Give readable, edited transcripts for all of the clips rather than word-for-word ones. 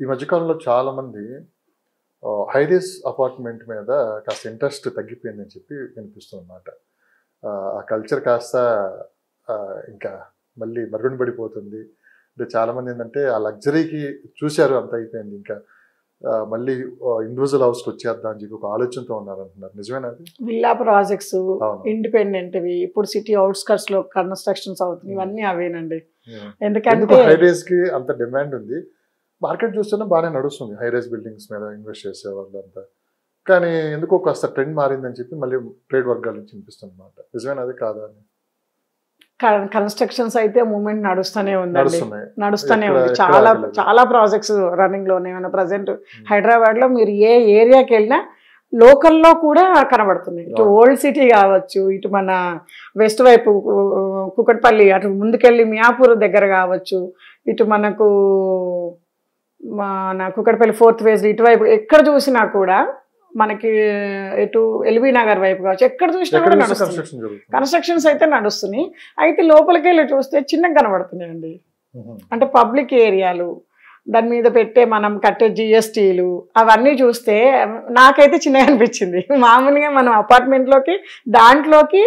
ఈ మధ్య కాలంలో చాలామంది హై రైజ్ అపార్ట్మెంట్ మీద కాస్త ఇంట్రెస్ట్ తగ్గిపోయిందని చెప్పి వినిపిస్తుందన్నమాట. ఆ కల్చర్ కాస్త ఇంకా మళ్ళీ మరుగున పడిపోతుంది. అంటే చాలామంది ఏంటంటే ఆ లగ్జరీకి చూశారు, అంత అయిపోయింది. ఇంకా మళ్ళీ ఇండివిజువల్ హౌస్కి వచ్చేద్దాం అని చెప్పి ఒక ఆలోచనతో ఉన్నారంటున్నారు. నిజమేనా అది? విల్లా ప్రాజెక్ట్స్, అవును. ఇండిపెండెంట్వి ఇప్పుడు సిటీ అవుట్స్కట్స్ లో కన్స్ట్రక్షన్స్ అవుతున్నాయి. ఇవన్నీ అవేనండి. ఎందుకు ఎందుకంటే హై రైజ్ కి అంత డిమాండ్ ఉంది? మార్కెట్ చూస్తేనే బాగానే నడుస్తుంది హై రైజ్ బిల్డింగ్స్ మీద ఇన్వెస్ట్ చేసే వాళ్ళంతా. కానీ ఎందుకో కాస్త ట్రెండ్ మారిందని చెప్పి మళ్ళీ ట్రేడ్ వర్గాల నుంచి వినిపిస్తుంది అన్నమాట. నిజమేనా అది కాదా అని? కన్స్ట్రక్షన్స్ అయితే మూమెంట్ నడుస్తూనే ఉందండి. నడుస్తూనే ఎక్కడ- ఉంది. ఎక్కడ చాలా ఆగలేదు. చాలా ప్రాజెక్ట్స్ రన్నింగ్ లోనే ఉన్న ప్రజెంట్ హైదరాబాద్ లో మీరు ఏ ఏరియాకి వెళ్ళినా లోకల్లో కూడా కనబడుతున్నాయి. ఇటు ఓల్డ్ సిటీ కావచ్చు, ఇటు మన వెస్ట్ వైపు కుకట్పల్లి, అటు ముందుకెళ్ళి మియాపూర్ దగ్గర కావచ్చు, ఇటు మనకు మన కుకట్పల్లి 4th ఫేజ్ ఇటువైపు ఎక్కడ చూసినా కూడా మనకి ఇటు ఎల్బీ నగర్ వైపు కావచ్చు, ఎక్కడ చూసినా కూడా నడుస్తుంది. కన్స్ట్రక్షన్ జరుగుతుంది. కన్స్ట్రక్షన్స్ అయితే నడుస్తున్నాయి. అయితే లోపలికి వెళ్ళి చూస్తే చిన్నగా కనబడుతున్నాయండి. అంటే పబ్లిక్ ఏరియాలు, దాని మీద పెట్టే మనం కట్టే జిఎస్టీలు అవన్నీ చూస్తే నాకైతే చిన్నగా అనిపించింది. మామూలుగా మనం అపార్ట్మెంట్లోకి దాంట్లోకి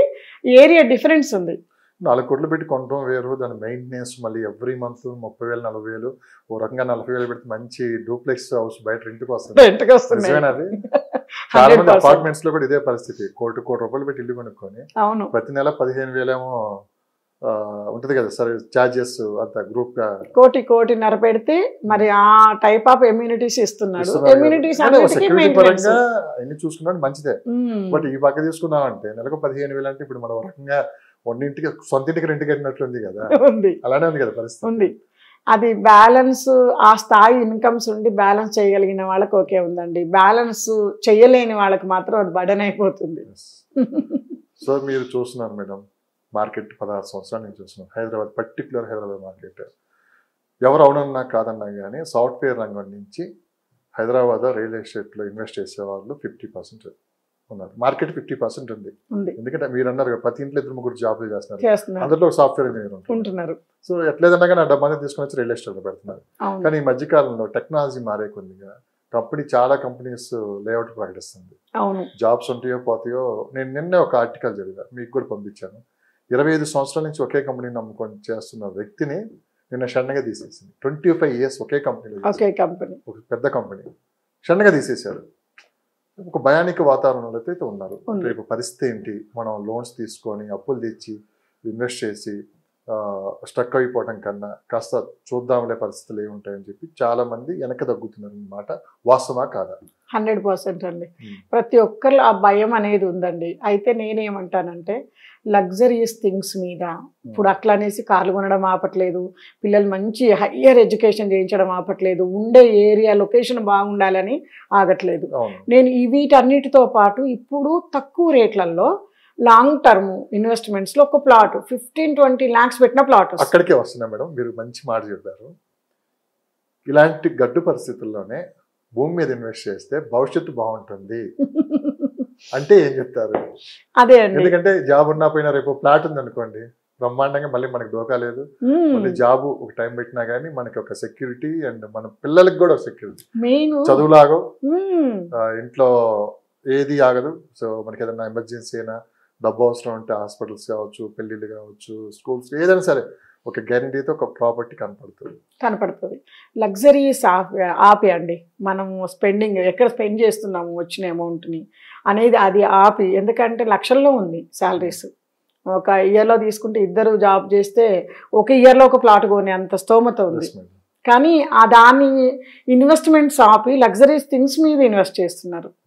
ఏరియా డిఫరెన్స్ ఉంది. 4 కోట్లు పెట్టి కొనడం వేరు, దాని మెయింటెనెన్స్ మళ్ళీ ఎవ్రీ మంత్ 30,000 40,000, ఓ రకంగా 40,000 పెడితే మంచి డూప్లెక్స్ హౌస్ బయట రెంట్కి వస్తుంది. రెంట్కి వస్తున్నాయి. నిజమేనా అది? చాలా మంది 100%. అపార్ట్మెంట్స్ లో కూడా ఇదే పరిస్థితి. కోటి రూపాయలు పెట్టి ఇల్లు కొనుక్కొని అవును. ప్రతి నెల 15,000 ఏమో ఉంటది కదా సార్, చార్జెస్ అంత గ్రూప్ గా కోటిన్నర పెడితే మరి ఆ టైప్ ఆఫ్ ఎమ్యూనిటీస్ ఇస్తున్నారు. ఎమ్యూనిటీస్ సెక్యూరిటీ పరంగా అన్ని చూసుకున్నాడు మంచిదే. బట్ ఈ పక్క తీసుకున్నామంటే నెలకు 15,000 అంటే ఇప్పుడు మనం ఒక రకంగా వండింటికి సొంత ఇంటికి రెంట్ కట్టినట్లు ఉంది కదా. ఉంది, అలానే ఉంది కదా పరిస్థితి. ఉంది. అది బ్యాలెన్స్, ఆ స్థాయి ఇన్కమ్స్ ఉండి బ్యాలెన్స్ చేయగలిగిన వాళ్ళకి ఓకే ఉందండి. బ్యాలెన్స్ చేయలేని వాళ్ళకి మాత్రం అది బర్డెన్ అయిపోతుంది. సో మీరు చూస్తున్నారు మేడం, మార్కెట్ 16 సంవత్సరాల నుంచి చూస్తున్నాం. హైదరాబాద్, పర్టికులర్ హైదరాబాద్ మార్కెట్ ఎవరు అవునన్నా కాదన్నా కానీ సాఫ్ట్వేర్ రంగం నుంచి హైదరాబాద్ రియల్ ఎస్టేట్లో ఇన్వెస్ట్ చేసే వాళ్ళు 50% ఉన్నారు. మార్కెట్ 50% ఉంది. ఎందుకంటే మీరు అన్నారు కదా, ప్రతి ఇంట్లో 2-3 జాబులు చేస్తున్నారు. అందులో సాఫ్ట్వేర్ ఇంజనీర్ ఉంటున్నారు. సో ఎట్లేదన్నా కానీ ఆ డబ్బాని తీసుకొని వచ్చి రియల్ ఎస్టేట్లో పెడుతున్నారు. కానీ ఈ మధ్యకాలంలో టెక్నాలజీ మారే కొద్దిగా చాలా కంపెనీస్ లేఅవుట్ ప్రకటిస్తుంది. జాబ్స్ ఉంటాయో పోతాయో. నేను నిన్నే ఒక ఆర్టికల్ చదివా, మీకు కూడా పంపించాను. 25 సంవత్సరాల నుంచి ఒకే కంపెనీని నమ్ముకొని చేస్తున్న వ్యక్తిని నిన్న షన్నగా తీసేసింది. 25 years ఒకే కంపెనీలో, ఒక పెద్ద కంపెనీ షన్నగా తీసేశారు. ఒక భయానిక వాతావరణంలో అయితే ఉన్నారు. రేపు పరిస్థితి ఏంటి? మనం లోన్స్ తీసుకొని అప్పులు తెచ్చి ఇన్వెస్ట్ చేసి స్టక్ అయిపోవడం కన్నా కాస్త చూద్దాంలే పరిస్థితులు ఏముంటాయని చెప్పి చాలా మంది వెనక తగ్గుతున్నారు అన్నమాట. వాస్తవా కాదా? 100% అండి. ప్రతి ఒక్కరిలో ఆ భయం అనేది ఉందండి. అయితే నేనేమంటానంటే లగ్జరీస్ థింగ్స్ మీద ఇప్పుడు అట్లా అనేసి కార్లు కొనడం ఆపట్లేదు, పిల్లలు మంచి హయ్యర్ ఎడ్యుకేషన్ చేయించడం ఆపట్లేదు, ఉండే ఏరియా లొకేషన్ బాగుండాలని ఆగట్లేదు. నేను వీటన్నిటితో పాటు ఇప్పుడు తక్కువ రేట్లలో లాంగ్ టర్మ్ ఇన్వెస్ట్మెంట్స్ లో ఒక ప్లాట్ 15-20 lakhs పెట్టిన ప్లాట్ అక్కడికే వస్తున్నా మేడం. మీరు మంచి మాట చెప్పారు. ఇలాంటి గడ్డు పరిస్థితుల్లోనే భూమి మీద ఇన్వెస్ట్ చేస్తే భవిష్యత్తు బాగుంటుంది అంటే ఏం చెప్తారు? అదే అండి. ఎందుకంటే జాబ్ ఉన్నా పోయినా రేపు ప్లాట్ ఉంది అనుకోండి, బ్రహ్మాండంగా మళ్ళీ మనకి డోకా లేదు. మళ్ళీ జాబ్ ఒక టైం పెట్టినా కానీ మనకి ఒక సెక్యూరిటీ, అండ్ మన పిల్లలకి కూడా ఒక సెక్యూరిటీ. చదువులాగో ఇంట్లో ఏది ఆగదు. సో మనకి ఏదైనా ఎమర్జెన్సీ అయినా, డబ్బు అవసరం ఉంటే హాస్పిటల్స్ కావచ్చు, పెళ్లిళ్ళు కావచ్చు, స్కూల్స్, ఏదైనా సరే ఒక గ్యారంటీతో ఒక ప్రాపర్టీ కనపడుతుంది. లగ్జరీస్ ఆపి అండి, మనం స్పెండింగ్ ఎక్కడ స్పెండ్ చేస్తున్నాము వచ్చిన అమౌంట్ని అనేది అది ఆపి. ఎందుకంటే లక్షల్లో ఉంది శాలరీస్. ఒక ఇయర్లో తీసుకుంటే ఇద్దరు జాబ్ చేస్తే ఒక ఇయర్లో ఒక ప్లాట్ కొని అంత స్తోమత ఉంది. కానీ దాన్ని ఇన్వెస్ట్మెంట్స్ ఆపి లగ్జరీస్ థింగ్స్ మీద ఇన్వెస్ట్ చేస్తున్నారు.